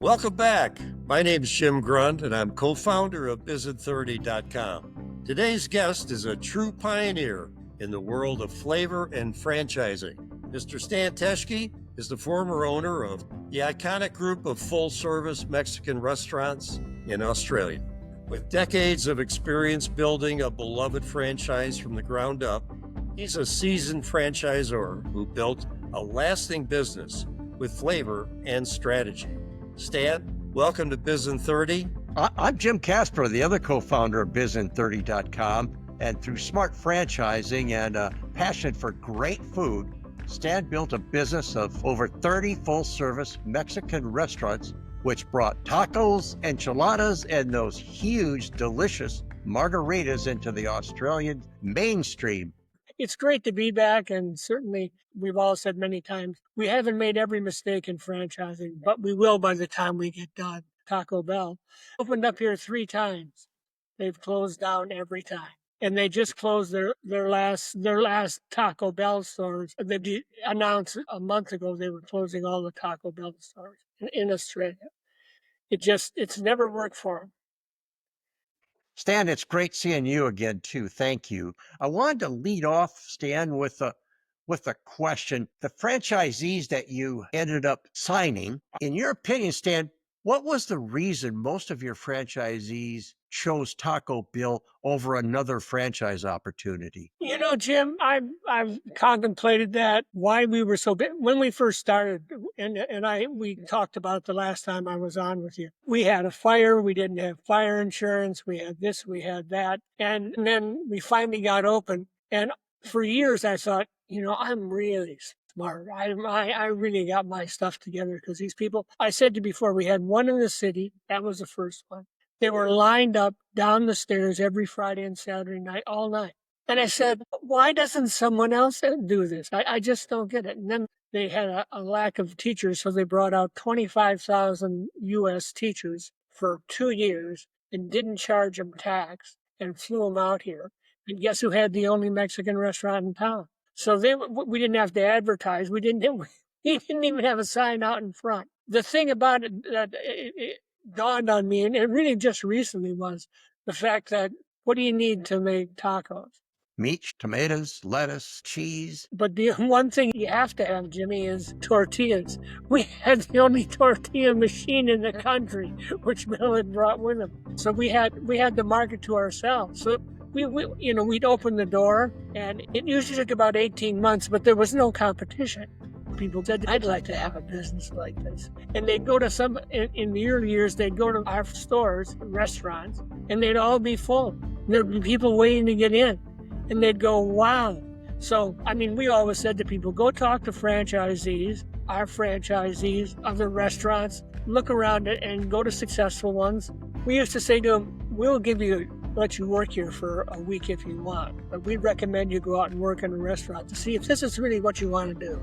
Welcome back. My name's Jim Grund, and I'm co-founder of Bizin30.com. Today's guest is a true pioneer in the world of flavor and franchising. Mr. Stan Teschke is the former owner of the iconic group of full-service Mexican restaurants in Australia. With decades of experience building a beloved franchise from the ground up, he's a seasoned franchisor who built a lasting business with flavor and strategy. Stan, welcome to Bizin30. I'm Jim Casper, the other co-founder of Bizin30.com, and through smart franchising and a passion for great food, Stan built a business of over 30 full-service Mexican restaurants, which brought tacos, enchiladas, and those huge, delicious margaritas into the Australian mainstream. It's great to be back, and certainly we've all said many times, we haven't made every mistake in franchising, but we will by the time we get done. Taco Bell opened up here 3 times. They've closed down every time. And they just closed their last Taco Bell stores. They announced a month ago they were closing all the Taco Bell stores in Australia. It's never worked for them. Stan, it's great seeing you again, too. Thank you. I wanted to lead off, Stan, with a question. The franchisees that you ended up signing, in your opinion, Stan, what was the reason most of your franchisees chose Taco Bell over another franchise opportunity? You know, Jim, I've contemplated that, why we were so big. When we first started, we talked about it the last time I was on with you. We had a fire, we didn't have fire insurance, we had this, we had that. And then we finally got open. And for years I thought, you know, I'm really smart. I really got my stuff together, because these people, I said to you before, we had one in the city. That was the first one. They were lined up down the stairs every Friday and Saturday night, all night. And I said, why doesn't someone else do this? I just don't get it. And then they had a lack of teachers, so they brought out 25,000 U.S. teachers for 2 years and didn't charge them tax and flew them out here. And guess who had the only Mexican restaurant in town? So we didn't have to advertise. We didn't even have a sign out in front. The thing about it that it dawned on me, and it really just recently, was the fact that what do you need to make tacos? Meat, tomatoes, lettuce, cheese. But the one thing you have to have, Jimmy, is tortillas. We had the only tortilla machine in the country, which Bill had brought with him. So we had to market to ourselves. So we'd open the door, and it usually took about 18 months, but there was no competition. People said, I'd like to have a business like this. And they'd go to in the early years, they'd go to our stores, restaurants, and they'd all be full. There'd be people waiting to get in. And they'd go, wow. So, I mean, we always said to people, go talk to franchisees, our franchisees, other restaurants, look around it and go to successful ones. We used to say to them, we'll let you work here for a week if you want, but we'd recommend you go out and work in a restaurant to see if this is really what you want to do.